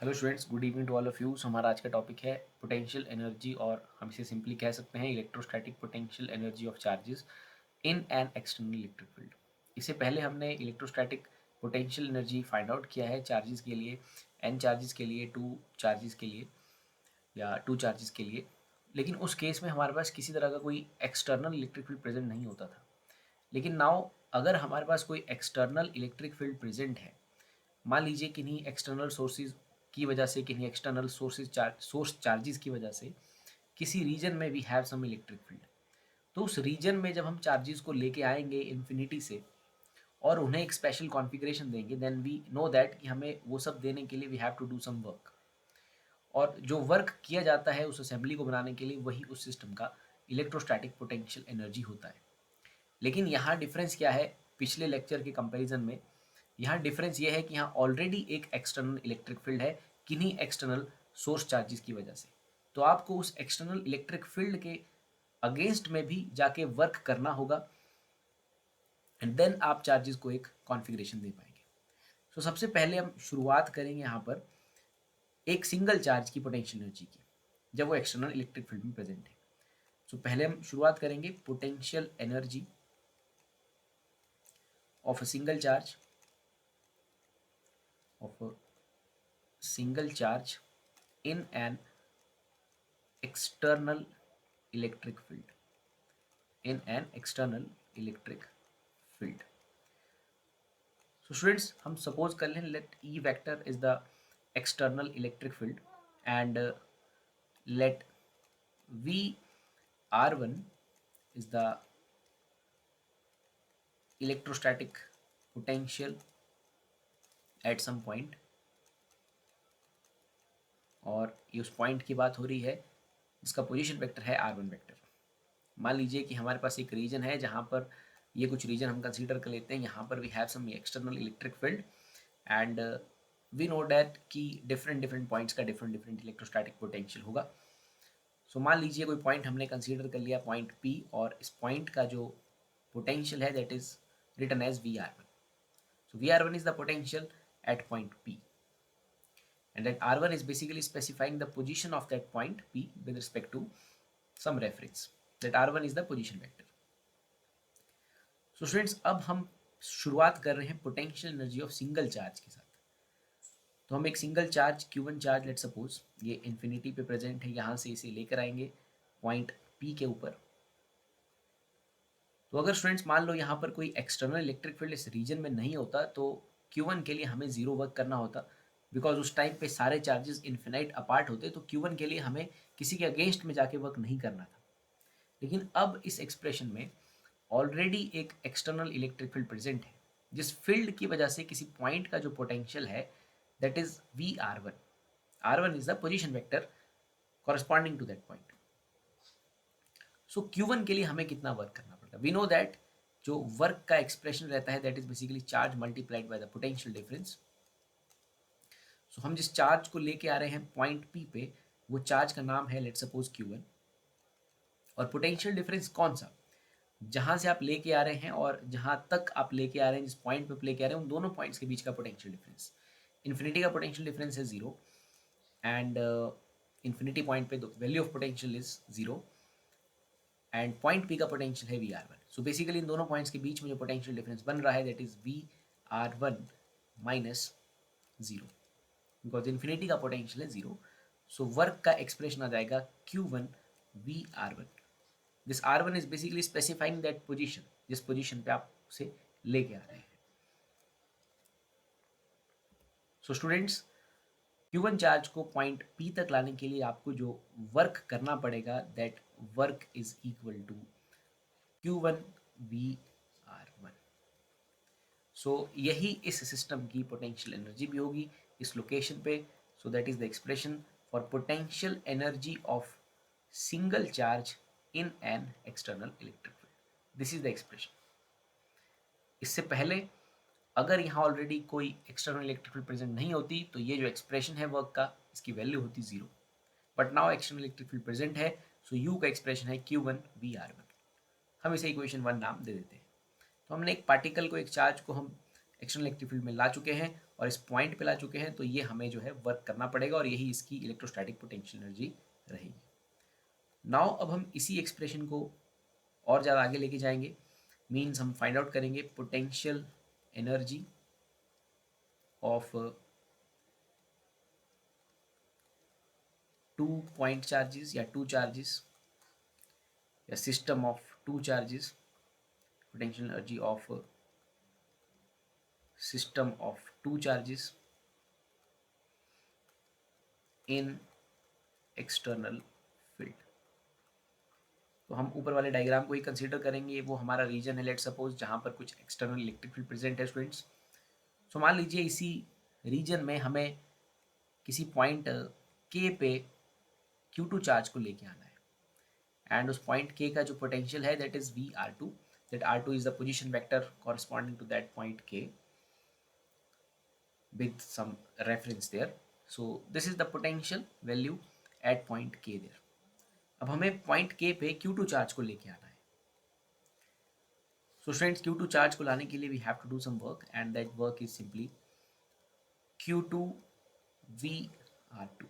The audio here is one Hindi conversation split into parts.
Hello students, good evening to all of you. So हमारा आज का टॉपिक है पोटेंशियल एनर्जी, और हम इसे सिंपली कह सकते हैं electrostatic potential energy of charges in an external electric field. इससे पहले हमने electrostatic potential energy find out किया है चार्जेस के लिए, एन चार्जेस के लिए, टू चार्जेस के लिए या टू चार्जेस के लिए। लेकिन उस केस में हमारे पास किसी तरह का कोई एक्सटर्नल इलेक्ट्रिक फील्ड प्रेजेंट नहीं होता था। लेकिन नाउ अगर हमारे पास कोई एक्सटर्नल इलेक्ट्रिक फील्ड प्रेजेंट है, मान लीजिए किन्हीं एक्सटर्नल सोर्सेज की वजह से, किन्हीं एक्सटर्नल सोर्स चार्जेस की वजह से किसी रीजन में we have some electric field, तो उस रीजन में जब हम चार्जेस को लेके आएंगे इन्फिनिटी से और उन्हें एक स्पेशल कॉन्फ़िगरेशन देंगे, देन वी नो दैट कि हमें वो सब देने के लिए we have to do some work. और जो वर्क किया जाता है उस असेंबली को बनाने के लिए, वही उस सिस्टम का इलेक्ट्रोस्टैटिक पोटेंशियल एनर्जी होता है। लेकिन यहाँ डिफरेंस क्या है पिछले लेक्चर के कंपैरिजन में? यहाँ डिफरेंस ये है कि यहाँ ऑलरेडी एक एक्सटर्नल इलेक्ट्रिक फील्ड है किन्हीं एक्सटर्नल सोर्स चार्जेस की वजह से। तो आपको उस एक्सटर्नल इलेक्ट्रिक फील्ड के अगेंस्ट में भी जाके वर्क करना होगा, एंड देन आप चार्जेस को एक कॉन्फ़िगरेशन दे पाएंगे। सो सबसे पहले हम शुरुआत करेंगे यहाँ पर एक सिंगल चार्ज की पोटेंशियल एनर्जी की, जब वो एक्सटर्नल इलेक्ट्रिक फील्ड में प्रेजेंट है। सो पहले हम शुरुआत करेंगे potential energy of a single charge of a single charge in an external electric field, in an external electric field. So students, हम suppose कर लें let E vector is the external electric field and let V R1 is the electrostatic potential at some point, और ये उस पॉइंट की बात हो रही है जिसका पोजीशन वेक्टर है R1 वेक्टर। मान लीजिए कि हमारे पास एक रीजन है जहाँ पर ये कुछ रीजन हम कंसीडर कर लेते हैं, यहाँ पर we have some external electric field and we know that कि डिफरेंट डिफरेंट पॉइंट्स का डिफरेंट डिफरेंट इलेक्ट्रोस्टैटिक पोटेंशियल होगा। सो मान लीजिए कोई पॉइंट हमने कंसीडर कर लिया पॉइंट P, और इस पॉइंट का जो पोटेंशियल है that is written as VR1। So VR1 is the potential at point P, and that R1 is basically specifying the position of that point P with respect to some reference, that R1 is the position vector. So students, अब हम शुरुआत कर रहे हैं potential energy of single charge के साथ। तो हम एक single charge Q1 charge let suppose ये इन्फिनिटी पे प्रेजेंट है, यहाँ से इसे लेकर आएंगे पॉइंट P के ऊपर। तो अगर स्टूडेंट्स मान लो यहाँ पर कोई एक्सटर्नल इलेक्ट्रिक फील्ड इस रीजन में नहीं होता, तो Q1 के लिए हमें जीरो वर्क करना होता, बिकॉज उस टाइम पे सारे चार्जेस इन्फिनाइट अपार्ट होते, तो Q1 के लिए हमें किसी के अगेंस्ट में जाके वर्क नहीं करना था। लेकिन अब इस एक्सप्रेशन में ऑलरेडी एक एक्सटर्नल इलेक्ट्रिक फील्ड प्रेजेंट है, जिस फील्ड की वजह से किसी पॉइंट का जो पोटेंशियल है that is VR1। R1 is the position vector corresponding to that point. So Q1 के लिए हमें कितना वर्क करना पड़ता है? वी नो दैट जो वर्क का एक्सप्रेशन रहता है that is basically charge multiplied by the potential difference. So हम जिस चार्ज को लेके आ रहे हैं पॉइंट P पे, वो चार्ज का नाम है लेट सपोज Q1, और पोटेंशियल डिफरेंस कौन सा? जहाँ से आप लेके आ रहे हैं और जहाँ तक आप लेके आ रहे हैं, जिस पॉइंट पे लेके आ रहे हैं, उन दोनों पॉइंट्स के बीच का पोटेंशियल डिफरेंस। इन्फिनिटी का पोटेंशियल डिफरेंस है जीरो, एंड इन्फिनिटी पॉइंट पे value of potential is zero, and point P का पोटेंशियल है VR1। सो बेसिकली इन दोनों पॉइंट्स के बीच में जो पोटेंशियल डिफरेंस बन रहा है that is VR1 minus zero, because infinity का पोटेंशियल है जीरो। सो वर्क का एक्सप्रेशन आ जाएगा Q1 VR1। This R1 is basically specifying that position, जिस पोजीशन पे आप उसे लेके आ रहे हैं। सो स्टूडेंट्स, Q1 चार्ज को पॉइंट P तक लाने के लिए आपको जो वर्क करना पड़ेगा that work is equal to Q1 VR1। So यही इस सिस्टम की पोटेंशियल एनर्जी भी होगी इस लोकेशन पे। So that is the expression for potential energy of single charge in an external electric field. This is the expression. इससे पहले अगर यहाँ ऑलरेडी कोई एक्सटर्नल इलेक्ट्रिक फील्ड प्रेजेंट नहीं होती, तो ये जो एक्सप्रेशन है वर्क का, इसकी वैल्यू होती zero. But now external electric field present है, सो यू का एक्सप्रेशन है Q1 VR1। हम इसे इक्वेशन 1 नाम दे देते हैं। तो हमने एक पार्टिकल को, एक चार्ज को हम एक्सटर्नल इलेक्ट्रिक फील्ड में ला चुके हैं, और इस पॉइंट पे ला चुके हैं, तो ये हमें जो है वर्क करना पड़ेगा और यही इसकी इलेक्ट्रोस्टैटिक पोटेंशियल एनर्जी रहेगी। नाउ अब हम इसी एक्सप्रेशन को और ज़्यादा आगे लेके जाएंगे, मीन्स हम फाइंड आउट करेंगे potential energy of two point charges या टू चार्जेस या system of two charges, potential energy of system of two charges in external field। तो हम ऊपर वाले डायग्राम को ही कंसीडर करेंगे, वो हमारा रीजन है, लेट सपोज, जहाँ पर कुछ एक्सटर्नल इलेक्ट्रिक फील्ड प्रेजेंट है स्टूडेंट्स। सो मान लीजिए इसी रीजन में हमें किसी पॉइंट के पे Q2 चार्ज को लेके आना है, एंड उस पॉइंट के का जो पोटेंशियल है that is VR2, that R2 is the position vector corresponding to that point के with some reference there. So this is the potential value at point K there. अब हमें पॉइंट K पे Q2 चार्ज को लेके आना है। So friends, Q2 चार्ज को लाने के लिए we have to do some work, and that work is simply Q2 VR2।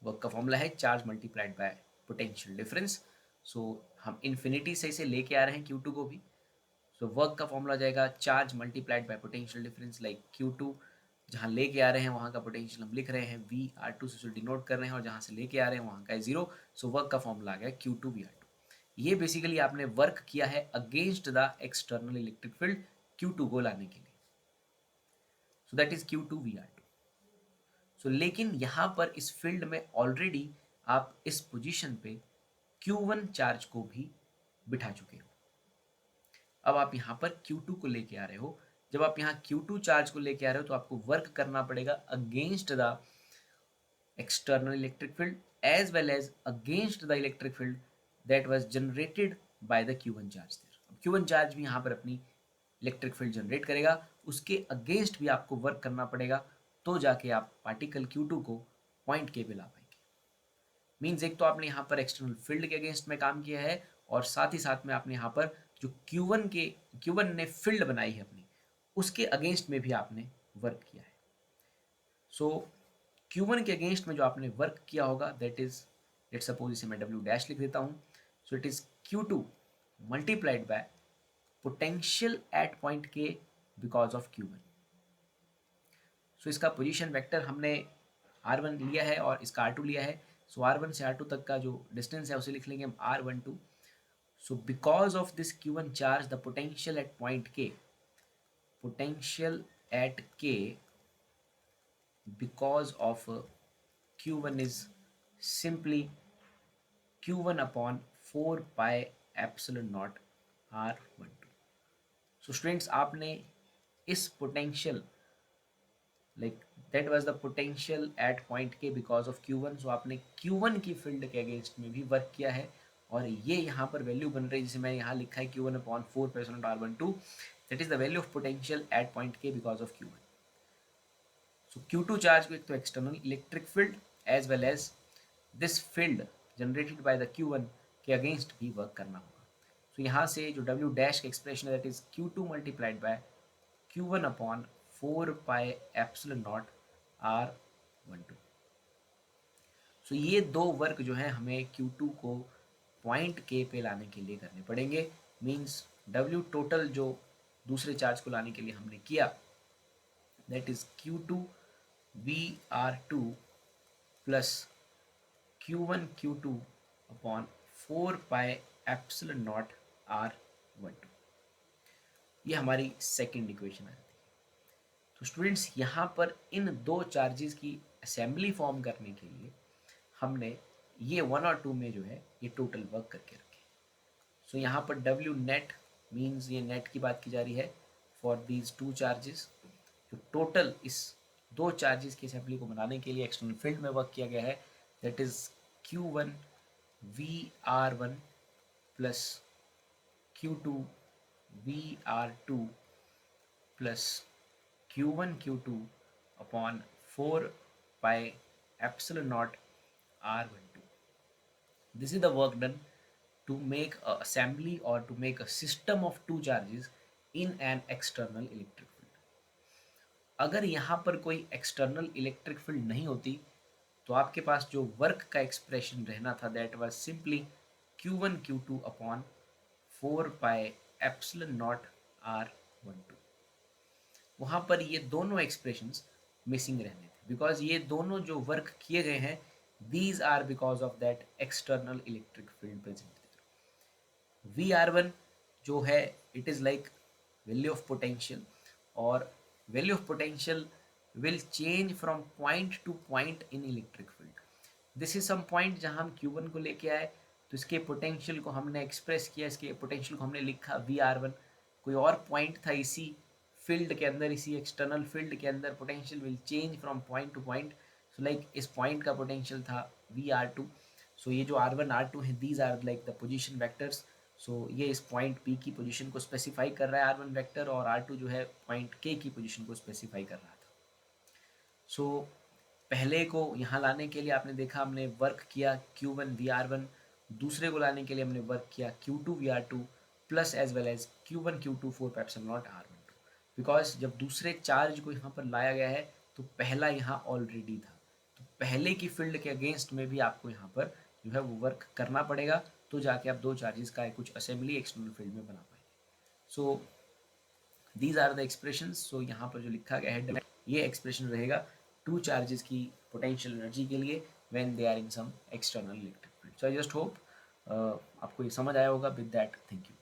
Work का फॉर्मूला है charge multiplied by potential difference. So हम इन्फिनिटी से इसे लेके आ रहे हैं Q2 को भी। सो वर्क का फॉर्मूला जाएगा charge multiplied by potential difference, like Q2 जहाँ लेके आ रहे हैं वहाँ का पोटेंशियल हम लिख रहे हैं VR2 से डिनोट कर रहे हैं, और जहाँ से लेके आ रहे हैं वहाँ का है जीरो। सो वर्क का फॉर्मूला आ गया Q2 VR2। ये बेसिकली आपने वर्क किया है against the external electric field Q2 को लाने के लिए। So that is Q2 VR2। सो लेकिन यहाँ पर इस फील्ड में ऑलरेडी आप इस पोजीशन पे Q1 चार्ज को भी बिठा चुके हो। अब आप यहाँ पर Q2 को लेके आ रहे हो। जब आप यहाँ Q2 चार्ज को लेके आ रहे हो तो आपको वर्क करना पड़ेगा against the external electric field as well as against the electric field that was generated by the Q1 charge there. अब Q1 चार्ज भी यहाँ पर अपनी इलेक्ट्रिक फील्ड जनरेट करेगा, उसके अगेंस्ट भी आपको वर्क करना पड़ेगा, तो जाके आप पार्टिकल Q2 को पॉइंट के पे ला पाएंगे। मीन्स एक तो आपने यहाँ पर एक्सटर्नल फील्ड के अगेंस्ट में काम किया है, और साथ ही साथ में आपने यहाँ पर जो Q1 ने फील्ड बनाई है अपनी, उसके अगेंस्ट में भी आपने वर्क किया है। सो Q1 के अगेंस्ट में जो आपने वर्क किया होगा दैट इज, लेट सपोज इसे मैं W डैश लिख देता हूँ। So it is Q2 multiplied by potential at point K because of Q1। सो इसका पोजीशन वेक्टर हमने R1 लिया है और इसका R2 लिया है। सो R1 से R2 तक का जो डिस्टेंस है उसे लिख लेंगे हम R12। So because of this Q1 charge, the potential at point K, potential at K because of Q1 is simply Q1 upon 4 pi epsilon naught R12। So students, आपने इस potential, like that was the potential at point K because of Q1, so आपने Q1 की फील्ड के अगेंस्ट में भी वर्क किया है, और ये यहाँ पर वैल्यू बन रही है जिसे मैं यहाँ लिखा है Q1 upon 4 percent R12, that is the value of potential at point K because of Q1। So Q2 charge को एक तो external electric field as well as this field generated by the Q1 के अगेंस्ट भी वर्क करना होगा। सो यहाँ से जो W डैश का एक्सप्रेशन है that is Q2 multiplied by Q1 upon 4 pi epsilon naught R12। सो ये दो वर्क जो है हमें Q2 को पॉइंट K पे लाने के लिए करने पड़ेंगे। मींस W टोटल जो दूसरे चार्ज को लाने के लिए हमने किया that is Q2 VR2 plus Q1 Q2 upon 4 pi epsilon naught R12। ये हमारी सेकेंड इक्वेशन है। तो स्टूडेंट्स, यहाँ पर इन दो चार्जेस की असेंबली फॉर्म करने के लिए हमने ये 1 और 2 में जो है ये टोटल वर्क करके रखे। सो यहाँ पर W नेट मीन्स ये नेट की बात की जा रही है फॉर दीज टू चार्जेस। जो टोटल इस दो चार्जेस की असेंबली को बनाने के लिए एक्सटर्नल फील्ड में वर्क किया गया है that is Q1 VR1 plus Q2 VR2 plus Q1 Q2 upon 4 pi epsilon naught R12। This is the work done to make a assembly or to make a system of two charges in an external electric field। अगर यहाँ पर कोई एक्सटर्नल इलेक्ट्रिक फील्ड नहीं होती तो आपके पास जो वर्क का एक्सप्रेशन रहना था that was simply Q1 Q2 upon 4 pi epsilon naught R12। वहाँ पर ये दोनों एक्सप्रेशंस मिसिंग रहने थे बिकॉज ये दोनों जो वर्क किए गए हैं these are because of that external electric field present. VR1 जो है it is like value of potential, और value of potential will change from point to point in electric field. This is some point जहाँ हम Q1 को लेके आए तो इसके पोटेंशियल को हमने एक्सप्रेस किया, इसके पोटेंशियल को हमने लिखा VR1। कोई और पॉइंट था इसी फील्ड के अंदर, इसी एक्सटर्नल फील्ड के अंदर potential will change from point to point. So like इस पॉइंट का पोटेंशियल था VR2। सो ये जो R1 R2 है these are like the position vectors. So ये इस पॉइंट P की पोजीशन को स्पेसिफाई कर रहा है R1 वेक्टर, और R2 जो है पॉइंट K की पोजीशन को स्पेसिफाई कर रहा था। सो पहले को यहाँ लाने के लिए आपने देखा हमने वर्क किया Q1 VR1, दूसरे को लाने के लिए हमने वर्क किया Q2 VR2 plus as well as Q1 Q2 4 epsilon naught R12। Because जब दूसरे चार्ज को यहाँ पर लाया गया है तो पहला यहाँ ऑलरेडी था, तो पहले की फील्ड के अगेंस्ट में भी आपको यहाँ पर जो है वो वर्क करना पड़ेगा, तो जाके आप दो चार्जेस का कुछ असेंबली एक्सटर्नल फील्ड में बना पाएंगे। So these are the expressions. So यहाँ पर जो लिखा गया है ये एक्सप्रेशन रहेगा टू चार्जेस की पोटेंशियल एनर्जी के लिए when they are in some external electric field. So I just hope आपको ये समझ आया होगा। With that thank you.